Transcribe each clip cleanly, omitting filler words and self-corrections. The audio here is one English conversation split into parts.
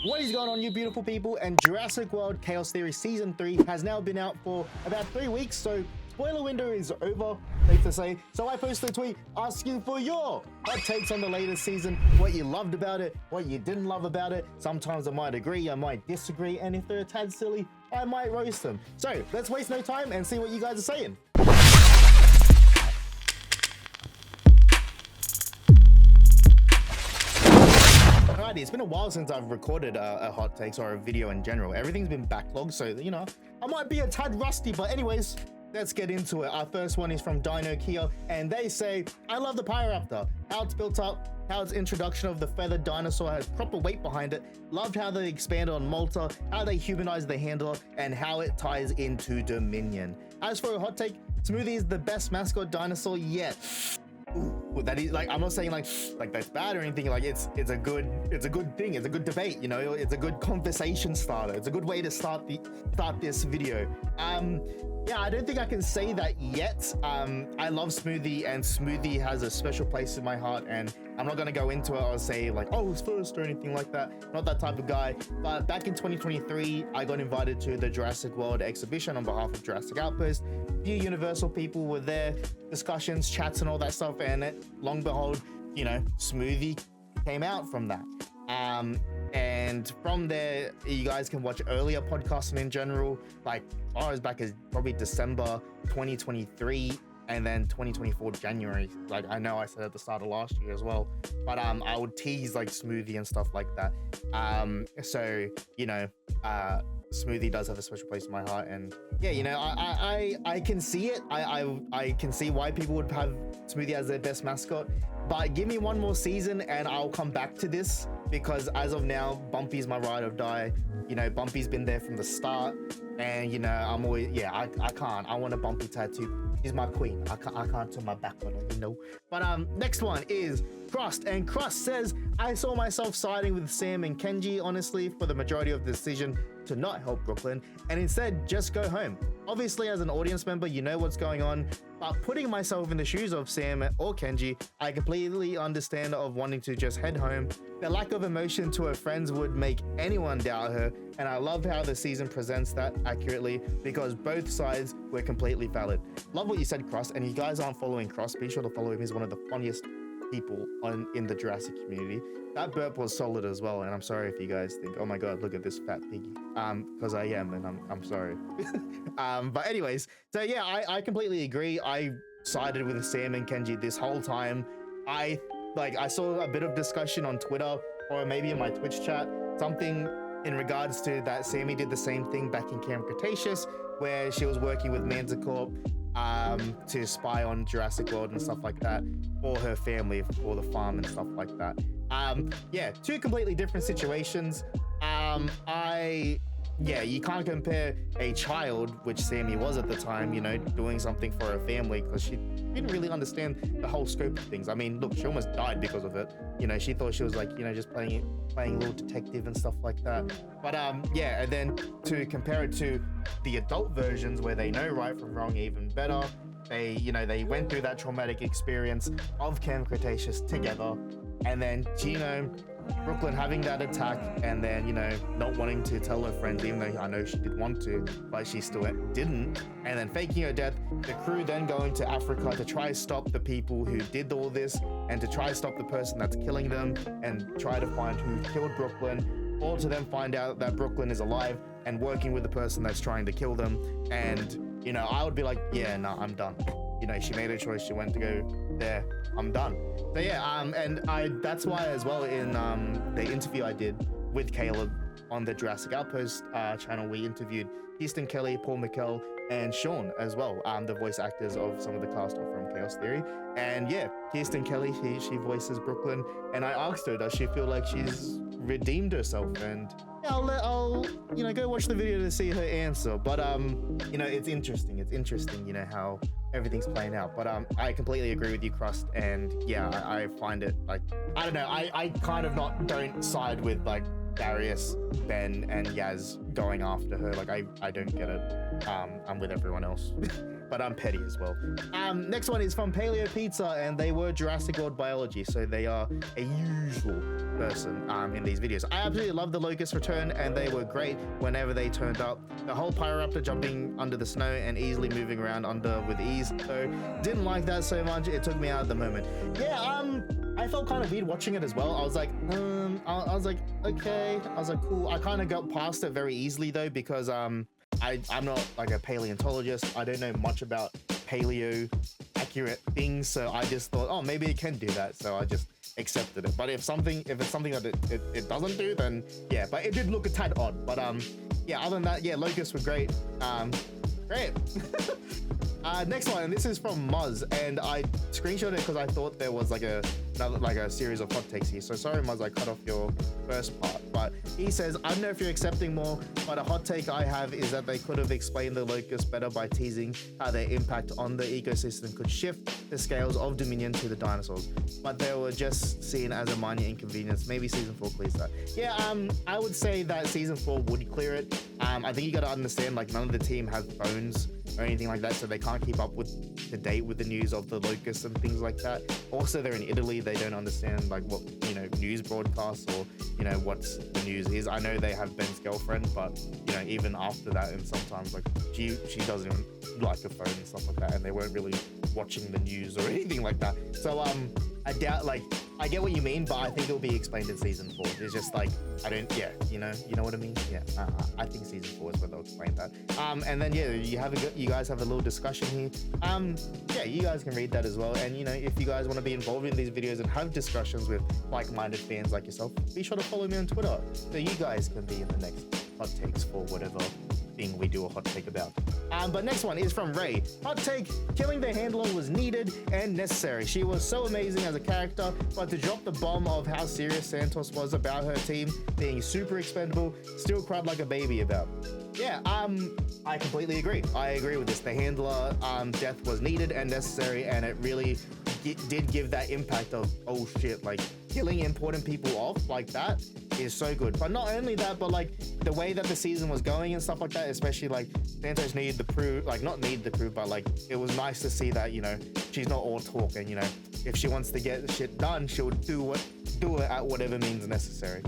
What is going on, you beautiful people? And Jurassic World Chaos Theory Season 3 has now been out for about 3 weeks, so spoiler window is over, safe to say. So I posted a tweet asking for your hot takes on the latest season, what you loved about it, what you didn't love about it. Sometimes I might agree, I might disagree, and if they're a tad silly, I might roast them. So let's waste no time and see what you guys are saying. Alrighty, it's been a while since I've recorded a hot takes or a video in general. Everything's been backlogged, so you know, I might be a tad rusty, but anyways, let's get into it. Our first one is from Dino Kia, and they say, I love the Pyroraptor, how it's built up, how its introduction of the feathered dinosaur has proper weight behind it, loved how they expanded on Malta, how they humanized the handler, and how it ties into Dominion. As for a hot take, Smoothie is the best mascot dinosaur yet. Ooh, that is, like, I'm not saying like that's bad or anything. Like it's a good thing. It's a good debate, you know. It's a good conversation starter. It's a good way to start this video. Yeah, I don't think I can say that yet. I love Smoothie, and Smoothie has a special place in my heart, and I'm not gonna go into it or say like, oh, it's first or anything like that. Not that type of guy. But back in 2023, I got invited to the Jurassic World exhibition on behalf of Jurassic Outpost. A few Universal people were there, discussions, chats, and all that stuff. And long behold, you know, Smoothie came out from that. And from there, you guys can watch earlier podcasting in general, like as back as probably December 2023, and then 2024 January. Like I know I said at the start of last year as well, but I would tease like Smoothie and stuff like that. So you know, Smoothie does have a special place in my heart, and yeah, you know, I can see it. I can see why people would have Smoothie as their best mascot, but give me one more season and I'll come back to this, because as of now, Bumpy's my ride or die. You know, Bumpy's been there from the start, and you know, I'm always, yeah, I can't. I want a Bumpy tattoo. She's my queen. I can't turn my back on her, you know. But next one is Crust, and Crust says, I saw myself siding with Sam and Kenji, honestly, for the majority of the decision to not help Brooklyn and instead just go home. Obviously, as an audience member, you know what's going on, but putting myself in the shoes of Sam or Kenji, I completely understand of wanting to just head home. The lack of emotion to her friends would make anyone doubt her, and I love how the season presents that accurately, because both sides were completely valid. Love what you said, Cross, and you guys aren't following Cross, be sure to follow him. He's one of the funniest people in the Jurassic community. That burp was solid as well, and I'm sorry if you guys think, oh my god, look at this fat piggy, because I am, and I'm sorry. But anyways, so yeah, I completely agree. I sided with Sam and Kenji this whole time. I saw a bit of discussion on Twitter, or maybe in my Twitch chat, something in regards to that Sammy did the same thing back in Camp Cretaceous, where she was working with Manticore to spy on Jurassic World and stuff like that for her family, for the farm and stuff like that. Yeah, two completely different situations. Yeah, you can't compare a child, which Sammy was at the time, you know, doing something for her family, because she didn't really understand the whole scope of things. I mean, look, she almost died because of it. You know, she thought she was like, you know, just playing little detective and stuff like that. But yeah, and then to compare it to the adult versions where they know right from wrong even better. They, you know, they went through that traumatic experience of Camp Cretaceous together, and then, you know, Brooklyn having that attack, and then, you know, not wanting to tell her friends, even though I know she did want to, but she still didn't, and then faking her death. The crew then going to Africa to try to stop the people who did all this, and to try to stop the person that's killing them, and try to find who killed Brooklyn, or to then find out that Brooklyn is alive and working with the person that's trying to kill them. And, you know, I would be like, yeah, no, I'm done. You know, she made a choice, she went to go there, I'm done. So yeah, and that's why as well, in the interview I did with Caleb on the Jurassic Outpost channel, we interviewed Houston Kelly, Paul McKell, and Sean as well, the voice actors of some of the cast from Chaos Theory. And yeah, Houston Kelly, she voices Brooklyn, and I asked her, does she feel like she's redeemed herself? And yeah, I'll you know, go watch the video to see her answer. But you know, it's interesting, you know, how everything's playing out. But I completely agree with you, Crust, and yeah, I find it like, I don't know, I kind of don't side with like Darius, Ben, and Yaz going after her. Like I don't get it. I'm with everyone else. but I'm petty as well. Next one is from Paleo Pizza, and they were Jurassic World biology, so they are a usual person in these videos. I absolutely love the Locust return, and they were great whenever they turned up. The whole Pyroraptor jumping under the snow and easily moving around under with ease, so didn't like that so much. It took me out of the moment. Yeah, I felt kind of weird watching it as well. I was like, I was like, okay. I was like, cool. I kind of got past it very easily though, because I'm not like a paleontologist. I don't know much about paleo accurate things, so I just thought, oh, maybe it can do that, so I just accepted it. But if it's something that it doesn't do, then yeah. But it did look a tad odd. But yeah, other than that, yeah, locusts were great. Great. Next one, and this is from Muzz, and I screenshotted it because I thought there was like a series of hot takes here. So sorry, Muzz, I cut off your first part. But he says, I don't know if you're accepting more, but a hot take I have is that they could have explained the locusts better by teasing how their impact on the ecosystem could shift the scales of dominion to the dinosaurs. But they were just seen as a minor inconvenience. Maybe season 4 clears that. Yeah, I would say that season 4 would clear it. I think you got to understand, like, none of the team have phones or anything like that, so they can't keep up with the date with the news of the locusts and things like that. Also, they're in Italy. They don't understand like what, you know, news broadcasts or, you know, what's the news is. I know they have Ben's girlfriend, but you know, even after that, and sometimes like she doesn't even like a phone and stuff like that, and they weren't really watching the news or anything like that. So I doubt, like, I get what you mean, but I think it'll be explained in season 4. It's just like, I don't, yeah, you know what I mean? Yeah, I think season 4 is where they'll explain that. And then yeah, you guys have a little discussion here. Yeah, you guys can read that as well. And you know, if you guys want to be involved in these videos and have discussions with like-minded fans like yourself, be sure to follow me on Twitter so you guys can be in the next hot takes for whatever thing we do a hot take about. But next one is from Ray. Hot take: killing the handler was needed and necessary. She was so amazing as a character, but to drop the bomb of how serious Santos was about her team being super expendable, still cried like a baby about. Yeah, I completely agree. I agree with this. The handler death was needed and necessary, and it really did give that impact of, oh shit, like killing important people off like that is so good. But not only that, but like the way that the season was going and stuff like that, especially like Santos needed the proof, like not need the proof, but like it was nice to see that, you know, she's not all talk, and you know, if she wants to get shit done, she'll do it at whatever means necessary.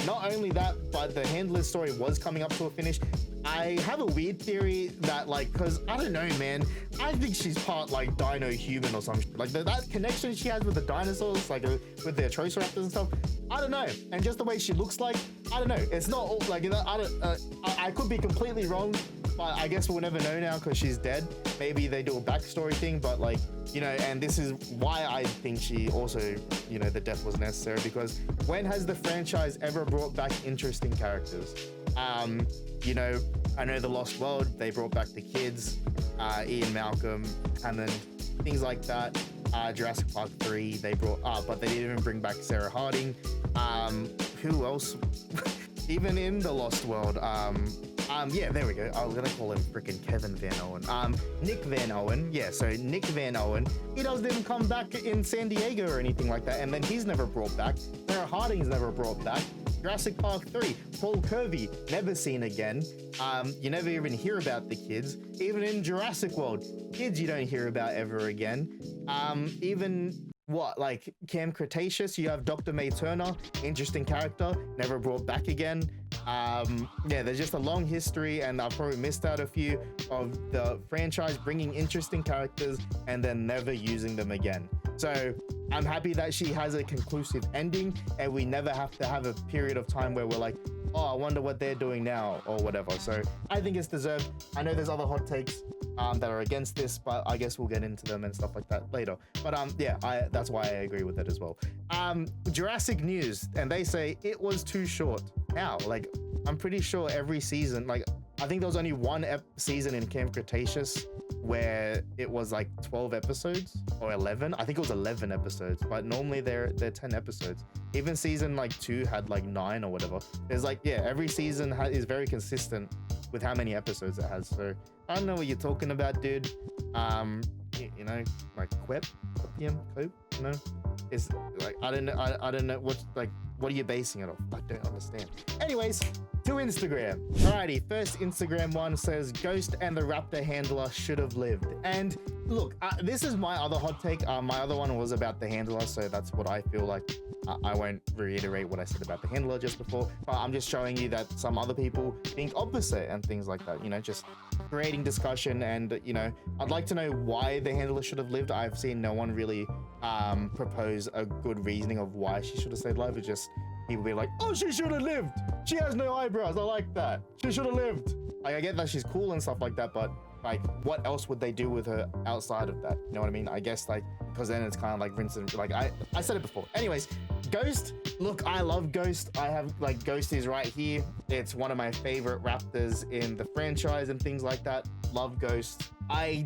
Not only that, but the handler's story was coming up to a finish. I have a weird theory that, like, because I don't know, man, I think she's part like dino human or something. Like that connection she has with the dinosaurs, like with their Triceratops and stuff, I don't know. And just the way she looks like, I don't know. It's not all, like, I could be completely wrong, but I guess we'll never know now because she's dead. Maybe they do a backstory thing, but like, you know, and this is why I think she also, you know, the death was necessary, because when has the franchise ever brought back interesting characters? You know, I know the Lost World, they brought back the kids, Ian Malcolm, Hammond, things like that. Jurassic Park 3, they brought up, but they didn't even bring back Sarah Harding. Who else? Even in the Lost World, yeah, there we go. I was gonna call him freaking Kevin Van Owen. Nick Van Owen. Yeah, so Nick Van Owen. He doesn't even come back in San Diego or anything like that, and then he's never brought back. Sarah Harding's never brought back. Jurassic Park 3, Paul Kirby, never seen again. You never even hear about the kids. Even in Jurassic World, kids you don't hear about ever again. Even what, like Cam Cretaceous, you have Dr. May Turner, interesting character, never brought back again. Yeah, there's just a long history, and I've probably missed out a few of the franchise bringing interesting characters and then never using them again. So I'm happy that she has a conclusive ending, and we never have to have a period of time where we're like, oh, I wonder what they're doing now or whatever. So I think it's deserved. I know there's other hot takes that are against this, but I guess we'll get into them and stuff like that later. But yeah, that's why I agree with it as well. Jurassic News, and they say it was too short. How? Like, I'm pretty sure every season, like, I think there was only one season in Camp Cretaceous where it was like 12 episodes or 11. I think it was 11 episodes, but normally they're 10 episodes. Even season like 2 had like 9 or whatever. There's like, yeah, every season is very consistent with how many episodes it has. So I don't know what you're talking about, dude. You know, like cope, you know, it's like, I don't know what, like, what are you basing it off? I don't understand. Anyways, to Instagram. Alrighty, first Instagram one says Ghost and the Raptor handler should have lived. And look, this is my other hot take. My other one was about the handler, so that's what I feel like. I won't reiterate what I said about the handler just before, but I'm just showing you that some other people think opposite and things like that, you know, just creating discussion. And, you know, I'd like to know why the handler should have lived. I've seen no one really propose a good reasoning of why she should have stayed alive. It's just people be like, oh, she should have lived. She has no eyebrows. I like that. She should have lived. Like, I get that she's cool and stuff like that, but like, what else would they do with her outside of that? You know what I mean? I guess, like, because then it's kind of like rinse and like I said it before. Anyways, Ghost. Look, I love Ghost. I have like Ghost is right here. It's one of my favorite raptors in the franchise and things like that. Love Ghost. I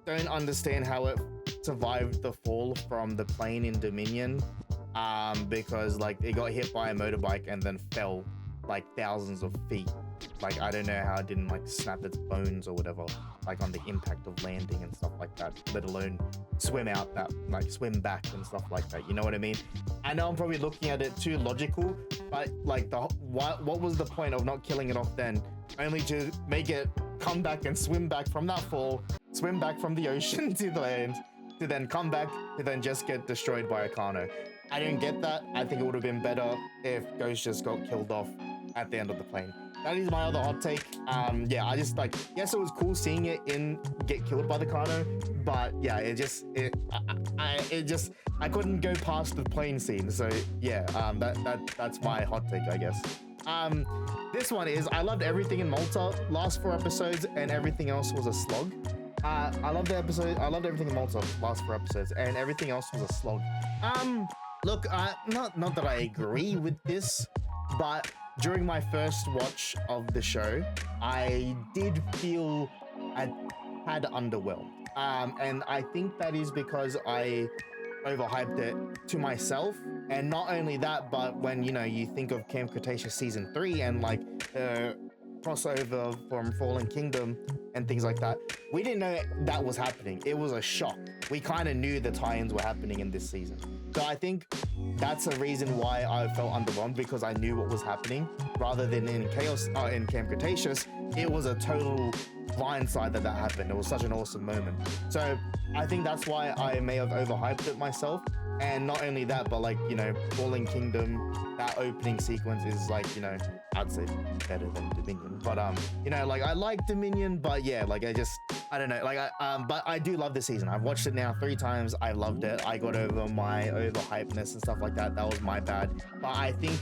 don't understand how it survived the fall from the plane in Dominion, because like it got hit by a motorbike and then fell like thousands of feet. Like, I don't know how it didn't like snap its bones or whatever, like on the impact of landing and stuff like that, let alone swim out that, like swim back and stuff like that. You know what I mean? I know I'm probably looking at it too logical, but like what was the point of not killing it off then, only to make it come back and swim back from that fall, swim back from the ocean to the land, to then come back to then just get destroyed by a Kano. I didn't get that. I think it would have been better if Ghost just got killed off at the end of the plane. That is my other hot take. Yeah, I just like, yes, it was cool seeing it get killed by the Kano, but yeah, I couldn't go past the plane scene. So yeah, that's my hot take, I guess. This one is, I loved everything in Malta last 4 episodes and everything else was a slog. I loved everything in Malta last 4 episodes and everything else was a slog. Look, not that I agree with this, but during my first watch of the show, I did feel I had underwhelmed. And I think that is because I overhyped it to myself. And not only that, but when, you know, you think of Camp Cretaceous season 3 and like crossover from Fallen Kingdom and things like that, we didn't know that was happening. It was a shock. We kind of knew the tie-ins were happening in this season. So I think that's a reason why I felt underwhelmed, because I knew what was happening, rather than in in Camp Cretaceous, it was a total blindside that happened. It was such an awesome moment. So I think that's why I may have overhyped it myself. And not only that, but like, you know, Fallen Kingdom, that opening sequence is like, you know, I'd say better than Dominion. But you know, like I like Dominion, but yeah, like I don't know, like but I do love this season. I've watched it now 3 times. I loved it. I got over my overhypeness and stuff like that. That was my bad. But I think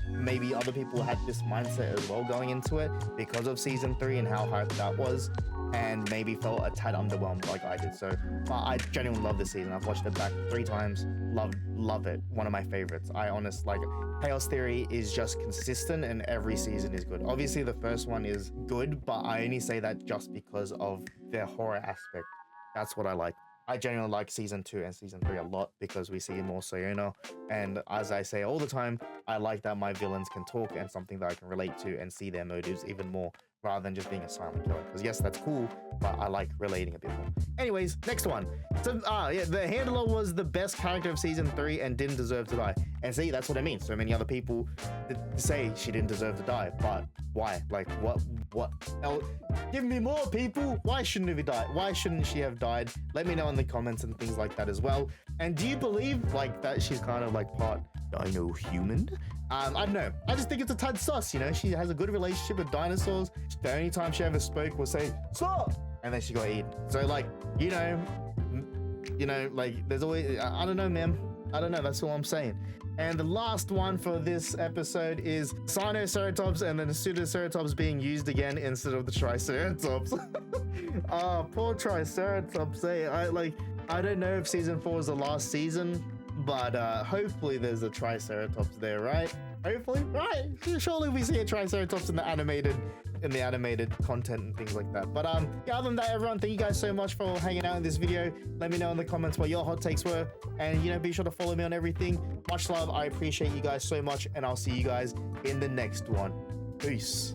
maybe other people had this mindset as well going into it because of season 3 and how hyped that was, and maybe felt a tad underwhelmed like I did. So, but I genuinely love this season. I've watched it back 3 times. Love it. One of my favorites. I honestly like Chaos Theory is just consistent and every season is good. Obviously the first one is good, but I only say that just because of their horror aspect. That's what I like. I genuinely like season 2 and season 3 a lot because we see more Sayona, and as I say all the time, I like that my villains can talk and something that I can relate to and see their motives even more, rather than just being a silent killer. Because yes, that's cool, but I like relating a bit more. Anyways, next one. So yeah, the handler was the best character of season 3 and didn't deserve to die. And see, that's what I mean. So many other people say she didn't deserve to die, but why? Like what else? Give me more, people. Why shouldn't she die? Why shouldn't she have died? Let me know in the comments and things like that as well. And do you believe like that she's kind of like part dino human? I don't know. I just think it's a tad sus, you know? She has a good relationship with dinosaurs. The only time she ever spoke was say, stop! And then she got eaten. So like, you know, like there's always, I don't know, man. I don't know. That's all I'm saying. And the last one for this episode is Sinoceratops and then the Pseudoceratops being used again instead of the Triceratops. Poor Triceratops. I don't know if season 4 is the last season, but hopefully there's a Triceratops there, right? Hopefully, right? Surely we see a Triceratops in the animated content and things like that. But yeah, other than that, everyone, thank you guys so much for hanging out in this video. Let me know in the comments what your hot takes were, and you know, be sure to follow me on everything. Much love. I appreciate you guys so much, and I'll see you guys in the next one. Peace.